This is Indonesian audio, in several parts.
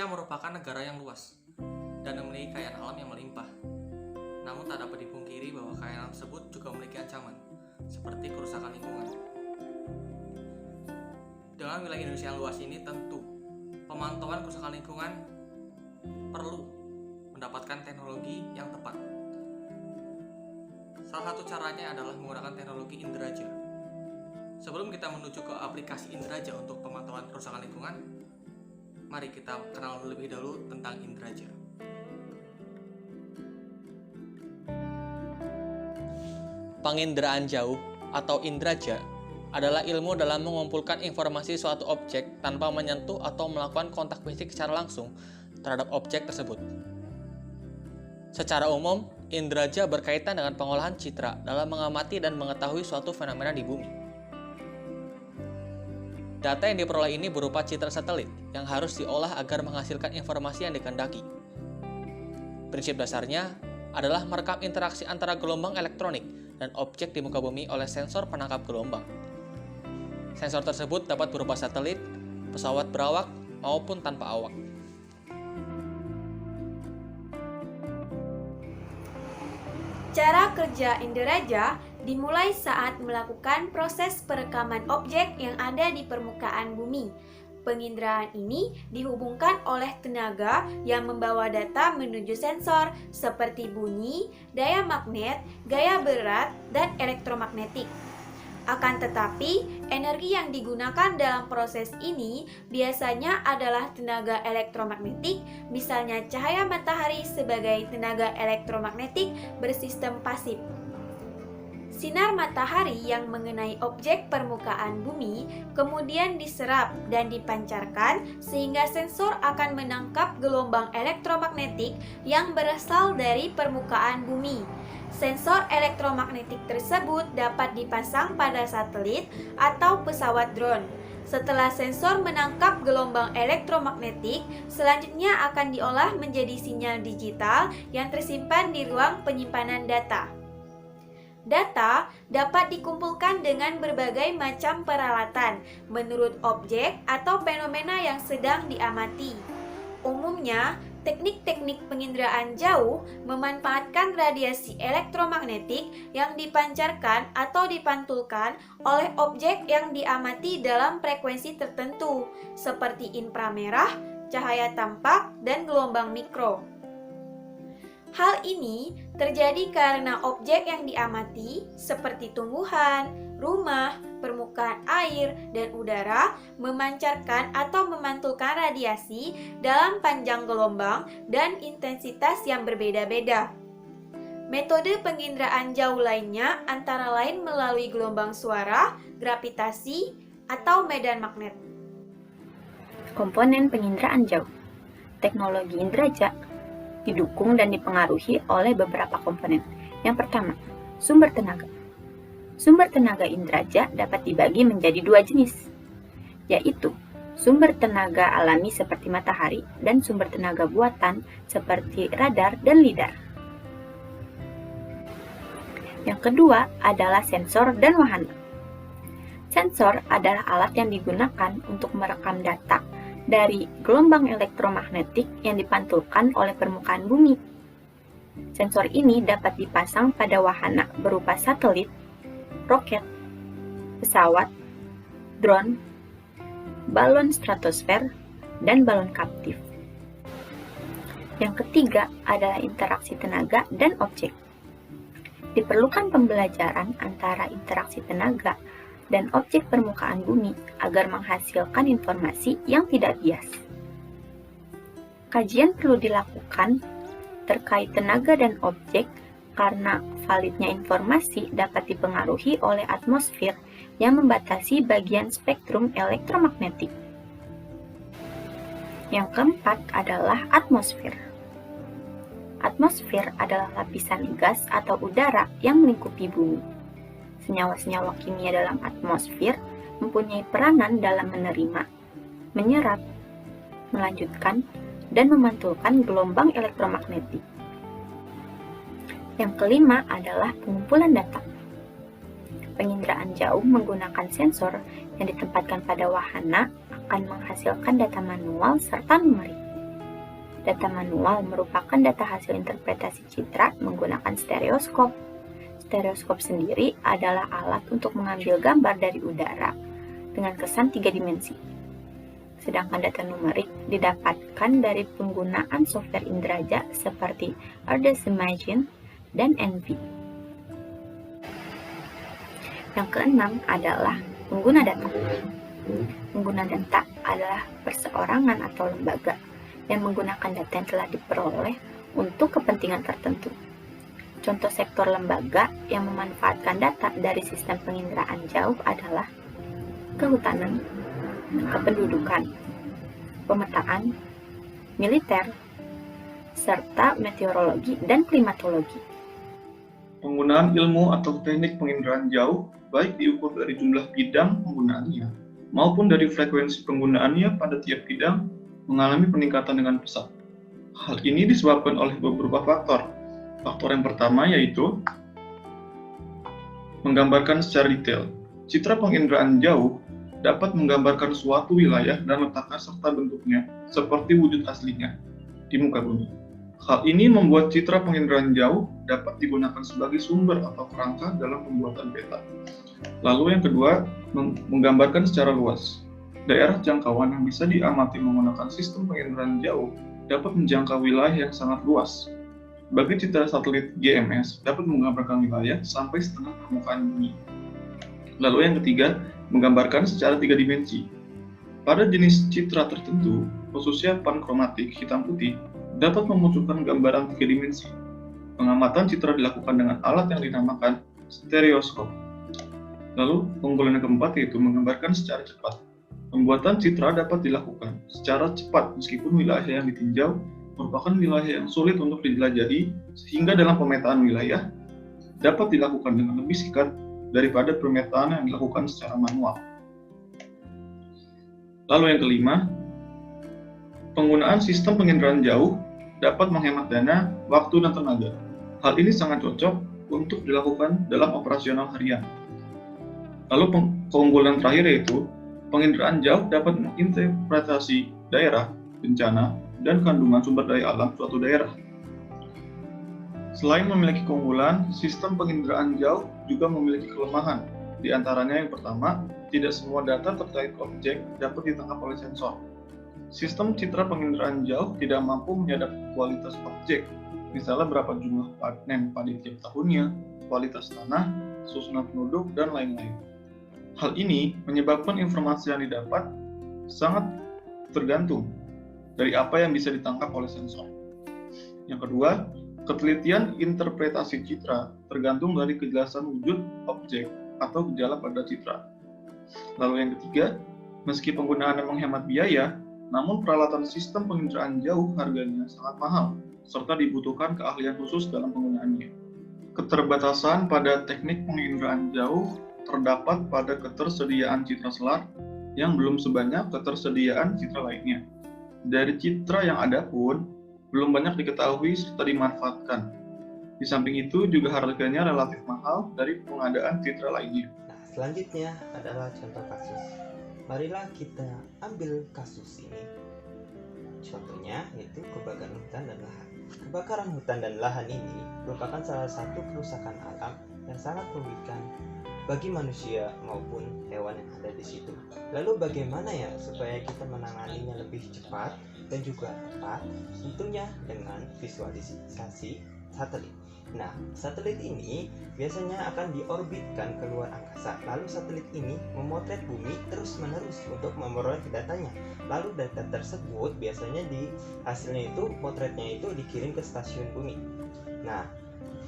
Indonesia merupakan negara yang luas dan memiliki kekayaan alam yang melimpah. Namun tak dapat dipungkiri bahwa kekayaan alam tersebut juga memiliki ancaman, seperti kerusakan lingkungan. Dengan wilayah Indonesia yang luas ini, tentu pemantauan kerusakan lingkungan perlu mendapatkan teknologi yang tepat. Salah satu caranya adalah menggunakan teknologi Indraja. Sebelum kita menuju ke aplikasi Indraja untuk pemantauan kerusakan lingkungan, mari kita kenal lebih dahulu tentang Indraja. Penginderaan jauh atau Indraja adalah ilmu dalam mengumpulkan informasi suatu objek tanpa menyentuh atau melakukan kontak fisik secara langsung terhadap objek tersebut. Secara umum, Indraja berkaitan dengan pengolahan citra dalam mengamati dan mengetahui suatu fenomena di bumi. Data yang diperoleh ini berupa citra satelit yang harus diolah agar menghasilkan informasi yang dikehendaki. Prinsip dasarnya adalah merekam interaksi antara gelombang elektronik dan objek di muka bumi oleh sensor penangkap gelombang. Sensor tersebut dapat berupa satelit, pesawat berawak, maupun tanpa awak. Cara kerja Indraja dimulai saat melakukan proses perekaman objek yang ada di permukaan bumi. Penginderaan ini dihubungkan oleh tenaga yang membawa data menuju sensor seperti bunyi, daya magnet, gaya berat, dan elektromagnetik. Akan tetapi, energi yang digunakan dalam proses ini biasanya adalah tenaga elektromagnetik, misalnya cahaya matahari sebagai tenaga elektromagnetik bersistem pasif. Sinar matahari yang mengenai objek permukaan bumi kemudian diserap dan dipancarkan sehingga sensor akan menangkap gelombang elektromagnetik yang berasal dari permukaan bumi. Sensor elektromagnetik tersebut dapat dipasang pada satelit atau pesawat drone. Setelah sensor menangkap gelombang elektromagnetik, selanjutnya akan diolah menjadi sinyal digital yang tersimpan di ruang penyimpanan data. Data dapat dikumpulkan dengan berbagai macam peralatan menurut objek atau fenomena yang sedang diamati. Umumnya, teknik-teknik penginderaan jauh memanfaatkan radiasi elektromagnetik yang dipancarkan atau dipantulkan oleh objek yang diamati dalam frekuensi tertentu, seperti inframerah, cahaya tampak, dan gelombang mikro. Hal ini terjadi karena objek yang diamati, seperti tumbuhan, rumah, permukaan air, dan udara, memancarkan atau memantulkan radiasi dalam panjang gelombang dan intensitas yang berbeda-beda. Metode penginderaan jauh lainnya antara lain melalui gelombang suara, gravitasi, atau medan magnet. Komponen penginderaan jauh. Teknologi Indraja didukung dan dipengaruhi oleh beberapa komponen. Yang pertama, sumber tenaga. Sumber tenaga Indraja dapat dibagi menjadi dua jenis, yaitu sumber tenaga alami seperti matahari dan sumber tenaga buatan seperti radar dan lidar. Yang kedua adalah sensor dan wahana. Sensor adalah alat yang digunakan untuk merekam data dari gelombang elektromagnetik yang dipantulkan oleh permukaan bumi. Sensor ini dapat dipasang pada wahana berupa satelit, roket, pesawat, drone, balon stratosfer, dan balon kaptif. Yang ketiga adalah interaksi tenaga dan objek. Diperlukan pembelajaran antara interaksi tenaga dan objek permukaan bumi agar menghasilkan informasi yang tidak bias. Kajian perlu dilakukan terkait tenaga dan objek karena validnya informasi dapat dipengaruhi oleh atmosfer yang membatasi bagian spektrum elektromagnetik. Yang keempat adalah atmosfer. Atmosfer adalah lapisan gas atau udara yang melingkupi bumi. Senyawa-senyawa kimia dalam atmosfer mempunyai peranan dalam menerima, menyerap, melanjutkan, dan memantulkan gelombang elektromagnetik. Yang kelima adalah pengumpulan data. Penginderaan jauh menggunakan sensor yang ditempatkan pada wahana akan menghasilkan data manual serta numerik. Data manual merupakan data hasil interpretasi citra menggunakan stereoskop. Stereoskop sendiri adalah alat untuk mengambil gambar dari udara dengan kesan 3 dimensi. Sedangkan data numerik didapatkan dari penggunaan software inderaja seperti Ardesymagine dan Envy. Yang keenam adalah pengguna data. Pengguna data adalah perseorangan atau lembaga yang menggunakan data yang telah diperoleh untuk kepentingan tertentu. Contoh sektor lembaga yang memanfaatkan data dari sistem penginderaan jauh adalah kehutanan, kependudukan, pemetaan, militer, serta meteorologi dan klimatologi. Penggunaan ilmu atau teknik penginderaan jauh baik diukur dari jumlah bidang penggunaannya maupun dari frekuensi penggunaannya pada tiap bidang mengalami peningkatan dengan pesat. Hal ini disebabkan oleh beberapa faktor. Faktor yang pertama yaitu menggambarkan secara detail. Citra penginderaan jauh dapat menggambarkan suatu wilayah dan letaknya serta bentuknya seperti wujud aslinya di muka bumi. Hal ini membuat citra penginderaan jauh dapat digunakan sebagai sumber atau kerangka dalam pembuatan peta. Lalu yang kedua, menggambarkan secara luas. Daerah jangkauan yang bisa diamati menggunakan sistem penginderaan jauh dapat menjangkau wilayah yang sangat luas. Bagi citra satelit GMS dapat menggambarkan wilayah sampai setengah permukaan bumi. Lalu yang ketiga, menggambarkan secara 3 dimensi. Pada jenis citra tertentu, khususnya pankromatik hitam putih, dapat memunculkan gambaran 3 dimensi. Pengamatan citra dilakukan dengan alat yang dinamakan stereoskop. Lalu, keunggulan yang keempat yaitu menggambarkan secara cepat. Pembuatan citra dapat dilakukan secara cepat meskipun wilayah yang ditinjau merupakan wilayah yang sulit untuk dijelajahi, sehingga dalam pemetaan wilayah dapat dilakukan dengan lebih singkat daripada pemetaan yang dilakukan secara manual. Lalu yang kelima, penggunaan sistem penginderaan jauh dapat menghemat dana, waktu, dan tenaga. Hal ini sangat cocok untuk dilakukan dalam operasional harian. Lalu keunggulan terakhir yaitu penginderaan jauh dapat menginterpretasi daerah, bencana, dan kandungan sumber daya alam suatu daerah. Selain memiliki keunggulan, sistem penginderaan jauh juga memiliki kelemahan. Di antaranya yang pertama, tidak semua data terkait objek dapat ditangkap oleh sensor. Sistem citra penginderaan jauh tidak mampu menyadap kualitas objek, misalnya berapa jumlah panen padi tiap tahunnya, kualitas tanah, susunan penduduk, dan lain-lain. Hal ini menyebabkan informasi yang didapat sangat tergantung dari apa yang bisa ditangkap oleh sensor. Yang kedua, ketelitian interpretasi citra tergantung dari kejelasan wujud objek atau gejala pada citra. Lalu yang ketiga, meski penggunaannya menghemat biaya, namun peralatan sistem penginderaan jauh harganya sangat mahal, serta dibutuhkan keahlian khusus dalam penggunaannya. Keterbatasan pada teknik penginderaan jauh terdapat pada ketersediaan citra selar yang belum sebanyak ketersediaan citra lainnya. Dari citra yang ada pun, belum banyak diketahui serta dimanfaatkan. Di samping itu juga harganya relatif mahal dari pengadaan citra lainnya. Nah, selanjutnya adalah contoh kasus. Marilah kita ambil kasus ini. Contohnya yaitu kebakaran hutan dan lahan. Kebakaran hutan dan lahan ini merupakan salah satu kerusakan alam yang sangat merugikan bagi manusia maupun hewan yang ada di situ. Lalu bagaimana ya supaya kita menanganinya lebih cepat dan juga tepat? Tentunya dengan visualisasi satelit. Nah, satelit ini biasanya akan diorbitkan ke luar angkasa. Lalu satelit ini memotret bumi terus-menerus untuk memperoleh datanya. Lalu data tersebut biasanya hasilnya itu potretnya itu dikirim ke stasiun bumi. Nah,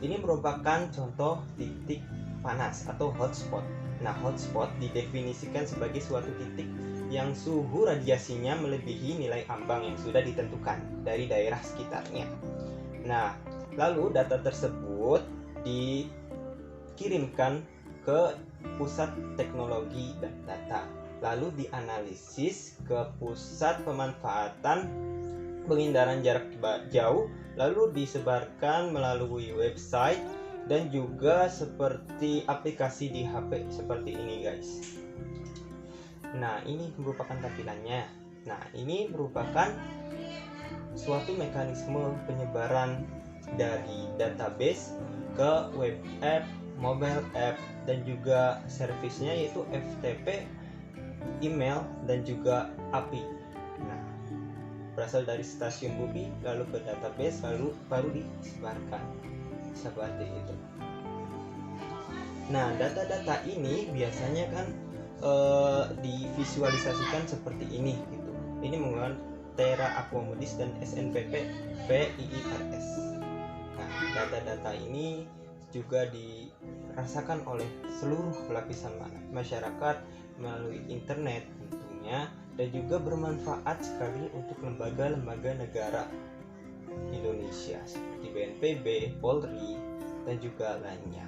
ini merupakan contoh titik panas atau hotspot. Nah, hotspot didefinisikan sebagai suatu titik yang suhu radiasinya melebihi nilai ambang yang sudah ditentukan dari daerah sekitarnya. Nah, lalu data tersebut dikirimkan ke pusat teknologi dan data, lalu dianalisis ke pusat pemanfaatan pengindaran jarak jauh, lalu disebarkan melalui website dan juga seperti aplikasi di HP seperti ini, guys. Nah, ini merupakan tampilannya. Nah, ini merupakan suatu mekanisme penyebaran dari database ke web app, mobile app, dan juga servisnya yaitu FTP, email, dan juga API. Nah, berasal dari stasiun bumi lalu ke database lalu baru disebarkan seperti itu. Nah, data-data ini biasanya kan divisualisasikan seperti ini gitu. Ini menggunakan Terra Aquamodis dan SNPP PIIRS. Nah, data-data ini juga dirasakan oleh seluruh lapisan masyarakat melalui internet tentunya, dan juga bermanfaat sekali untuk lembaga-lembaga negara Indonesia seperti BNPB, Polri, dan juga lainnya.